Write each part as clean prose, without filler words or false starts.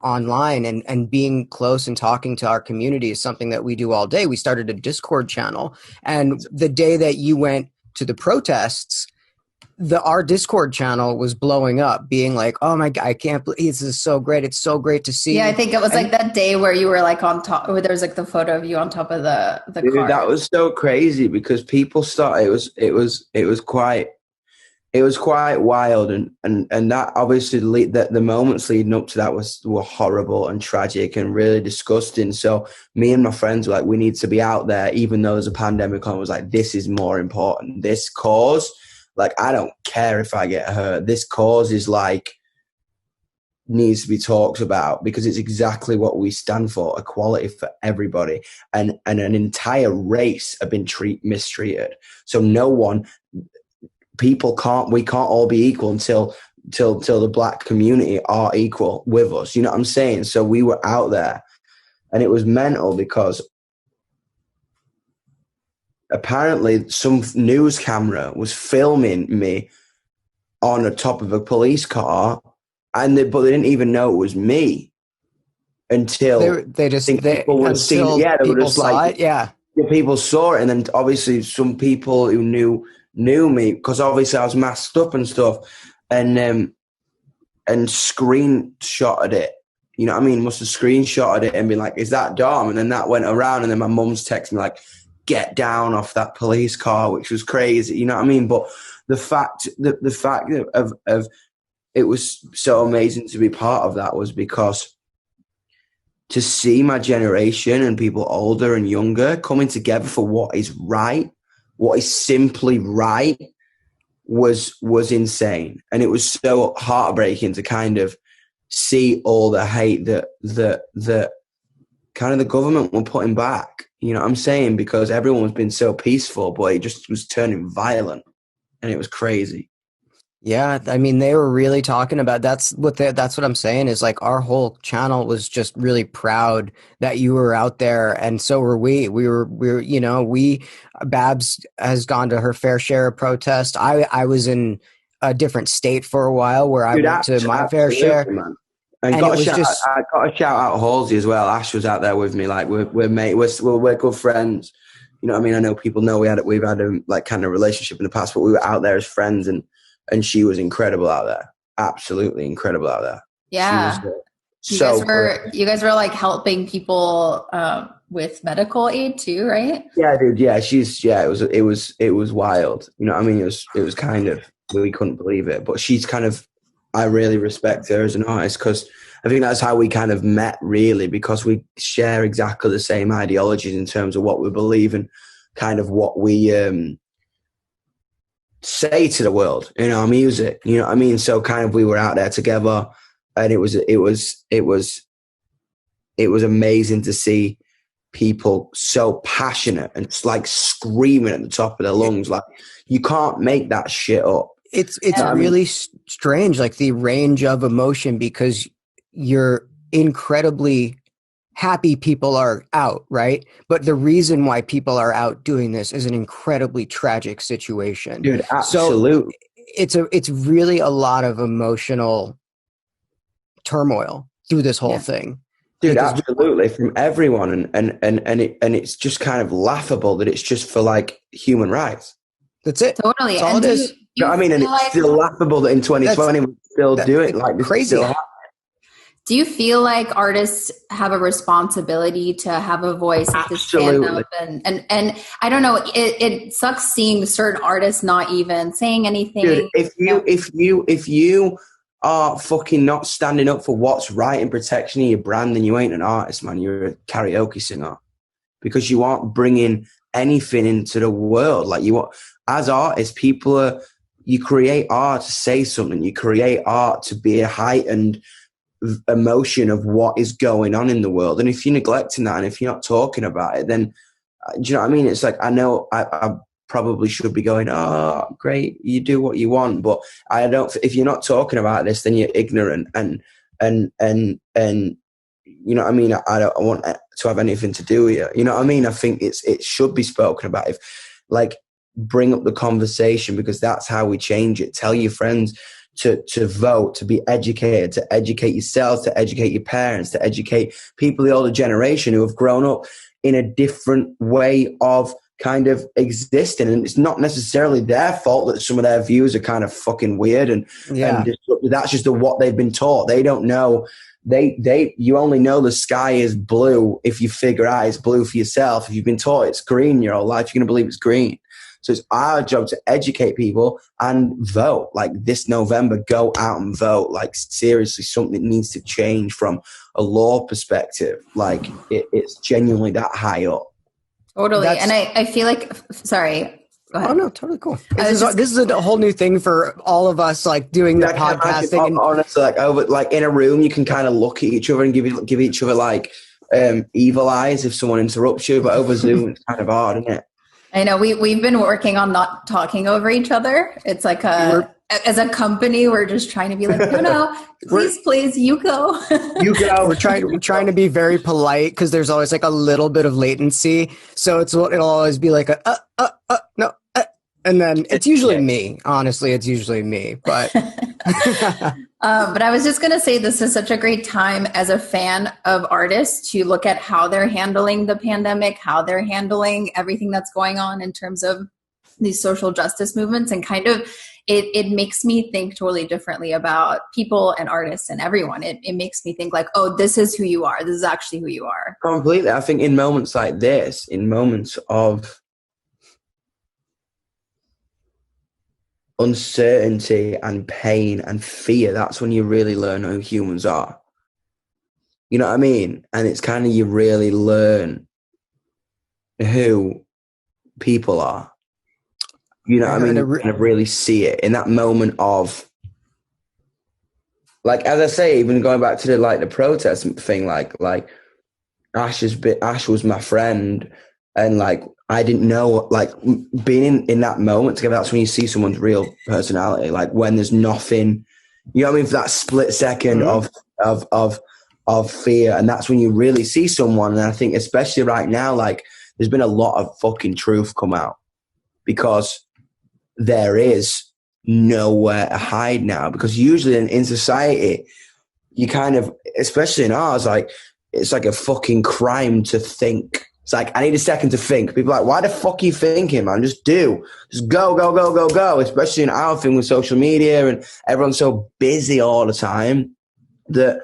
online and being close and talking to our community is something that we do all day. We started a Discord channel, and the day that you went to the protests, our Discord channel was blowing up, being like, "Oh my God, I can't believe this is so great! It's so great to see." Yeah, I think it was like that day where you were like on top, where there was like the photo of you on top of the Dude, car. that was so crazy because people started. It was quite wild, and that obviously the moments leading up to that were horrible and tragic and really disgusting. So me and my friends were like, we need to be out there, even though there's a pandemic on. I was like, this is more important. This cause, like, I don't care if I get hurt. This cause is like needs to be talked about because it's exactly what we stand for: equality for everybody. And an entire race have been mistreated. So we can't all be equal until the black community are equal with us. You know what I'm saying? So we were out there, and it was mental because apparently some news camera was filming me on the top of a police car, but they didn't even know it was me until people were seeing. Yeah, they were just like, people saw it, and then obviously some people who knew me because obviously I was masked up and stuff, and screenshotted it. You know what I mean? Must have screenshotted it and been like, "Is that Dom?" And then that went around, and then my mum's texted me like, "Get down off that police car," which was crazy. You know what I mean? But the fact of it was so amazing to be part of that was because to see my generation and people older and younger coming together for what is right, what is simply right, was insane. And it was so heartbreaking to kind of see all the hate that kind of the government were putting back. You know what I'm saying? Because everyone was being so peaceful, but it just was turning violent, and it was crazy. Yeah, I mean, they were really talking about that's what I'm saying is like our whole channel was just really proud that you were out there, and so were we. Babs has gone to her fair share of protest. I was in a different state for a while where I went to my fair share. Man. And I got to shout out Halsey as well. Ash was out there with me. Like we're good friends. You know what I mean? I know people know we've had a like kind of relationship in the past, but we were out there as friends, and she was incredible out there. Absolutely incredible out there. Yeah. You guys were like helping people with medical aid too, right? Yeah, dude. Yeah, it was wild. You know what I mean? It was kind of, we couldn't believe it, but she's kind of, I really respect her as an artist because I think that's how we kind of met, really, because we share exactly the same ideologies in terms of what we believe and kind of what we say to the world in our music. You know what I mean? So kind of we were out there together, and it was amazing to see people so passionate and just like screaming at the top of their lungs. Like, you can't make that shit up. It's really strange, like the range of emotion, because you're incredibly happy people are out, right? But the reason why people are out doing this is an incredibly tragic situation. Dude, absolutely. So it's really a lot of emotional turmoil through this whole thing. Dude, absolutely, from everyone, and it's just kind of laughable that it's just for like human rights. That's it. Totally. That's all it is. You know what I mean? And it's still laughable that in 2020 we still do it. Like, crazy. Do you feel like artists have a responsibility to have a voice, to stand up? And I don't know, it sucks seeing certain artists not even saying anything. Dude, if you are fucking not standing up for what's right in protection of your brand, then you ain't an artist, man. You're a karaoke singer, because you aren't bringing anything into the world. Like, as artists, you create art to say something. You create art to be a heightened emotion of what is going on in the world. And if you're neglecting that, and if you're not talking about it, then do you know what I mean? It's like, I know I probably should be going, oh, great, you do what you want, but I don't. If you're not talking about this, then you're ignorant, and you know what I mean? I don't want to have anything to do with you. You know what I mean? I think it should be spoken about. If, like, bring up the conversation, because that's how we change it. Tell your friends, to vote, to be educated, to educate yourselves, to educate your parents, to educate people, the older generation who have grown up in a different way of kind of existing. And it's not necessarily their fault that some of their views are kind of fucking weird and that's just what they've been taught. They don't know. You only know the sky is blue if you figure out it's blue for yourself. If you've been taught it's green your whole life, you're going to believe it's green. So it's our job to educate people and vote. Like this November, go out and vote. Like seriously, something needs to change from a law perspective. Like it's genuinely that high up. Totally. And I feel like, sorry. Oh no, totally cool. This is a whole new thing for all of us, like doing the podcasting. And honestly, like in a room, you can kind of look at each other and give each other like evil eyes if someone interrupts you. But over Zoom, it's kind of hard, isn't it? I know we've been working on not talking over each other. It's like as a company, we're just trying to be like, no, please, you go. You go. We're trying to be very polite because there's always like a little bit of latency. So it'll always be like no. And then it's usually me. Honestly, it's usually me. But but I was just going to say this is such a great time as a fan of artists to look at how they're handling the pandemic, how they're handling everything that's going on in terms of these social justice movements, and kind of it makes me think totally differently about people and artists and everyone. It makes me think like, oh, this is who you are. This is actually who you are. Completely. I think in moments like this, in moments of uncertainty and pain and fear, that's when you really learn who humans are. You know what I mean? And it's kind of, you really learn who people are. You know what I mean? You kind of really see it in that moment of, like, as I say, even going back to the protest thing, like Ash was my friend, and like I didn't know, like being in that moment together, that's when you see someone's real personality. Like when there's nothing, you know what I mean, for that split second of fear, and that's when you really see someone. And I think especially right now, like there's been a lot of fucking truth come out because there is nowhere to hide now. Because usually in society, you kind of, especially in ours, like it's like a fucking crime to think. It's like, I need a second to think. People are like, why the fuck are you thinking, man? Just do. Just go. Especially in our thing with social media and everyone's so busy all the time that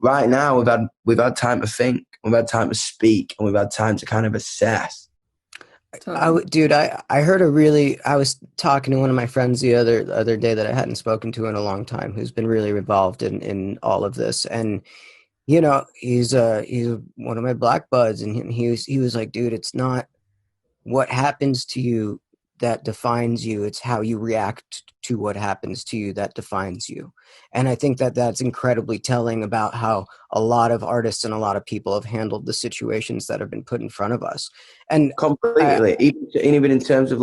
right now we've had time to think, we've had time to speak, and we've had time to kind of assess. I heard I was talking to one of my friends the other day that I hadn't spoken to in a long time, who's been really involved in all of this. And you know, he's one of my black buds, and he was like, dude, it's not what happens to you that defines you. It's how you react to what happens to you that defines you. And I think that that's incredibly telling about how a lot of artists and a lot of people have handled the situations that have been put in front of us. And completely, even in terms of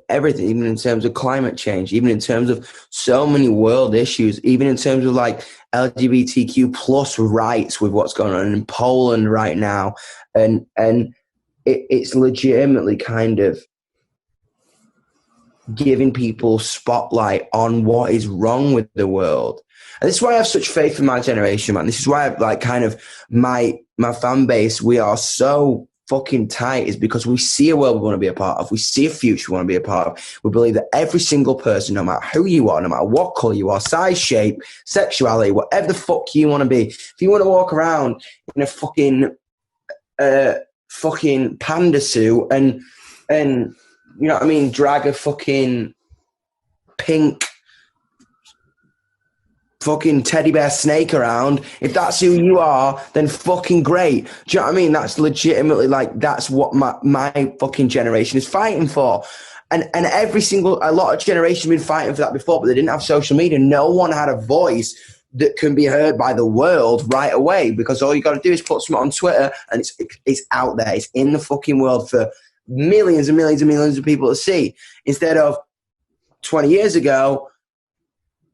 everything, even in terms of climate change, even in terms of so many world issues, even in terms of like LGBTQ plus rights with what's going on in Poland right now. And it's legitimately kind of giving people spotlight on what is wrong with the world. And this is why I have such faith in my generation, man. This is why I like kind of my fan base, we are so fucking tight, is because we see a world we want to be a part of. We see a future we want to be a part of. We believe that every single person, no matter who you are, no matter what color you are, size, shape, sexuality, whatever the fuck you want to be, if you want to walk around in a fucking panda suit and you know what I mean, drag a fucking pink fucking teddy bear snake around, if that's who you are, then fucking great. Do you know what I mean? That's legitimately like, that's what my fucking generation is fighting for. And a lot of generations have been fighting for that before, but they didn't have social media. No one had a voice that can be heard by the world right away, because all you got to do is put something on Twitter and it's out there. It's in the fucking world for millions and millions and millions of people to see. Instead of 20 years ago,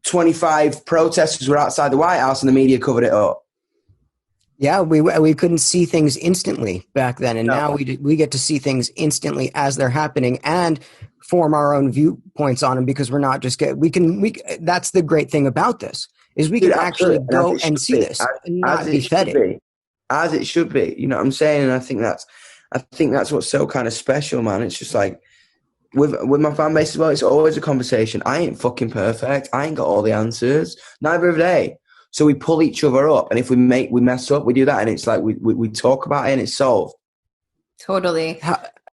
25 protesters were outside the White House and the media covered it up. Yeah, we couldn't see things instantly back then, and No. now we get to see things instantly as they're happening and form our own viewpoints on them, because we're not just that's the great thing about this, is we Dude, can actually absolutely. go and see this and not be fed it. As it should be. You know what I'm saying? And I think that's what's so kind of special, man. It's just like with my fan base as well, it's always a conversation. I ain't fucking perfect. I ain't got all the answers. Neither have they. So we pull each other up, and if we mess up, we do that, and it's like we talk about it and it's solved. Totally.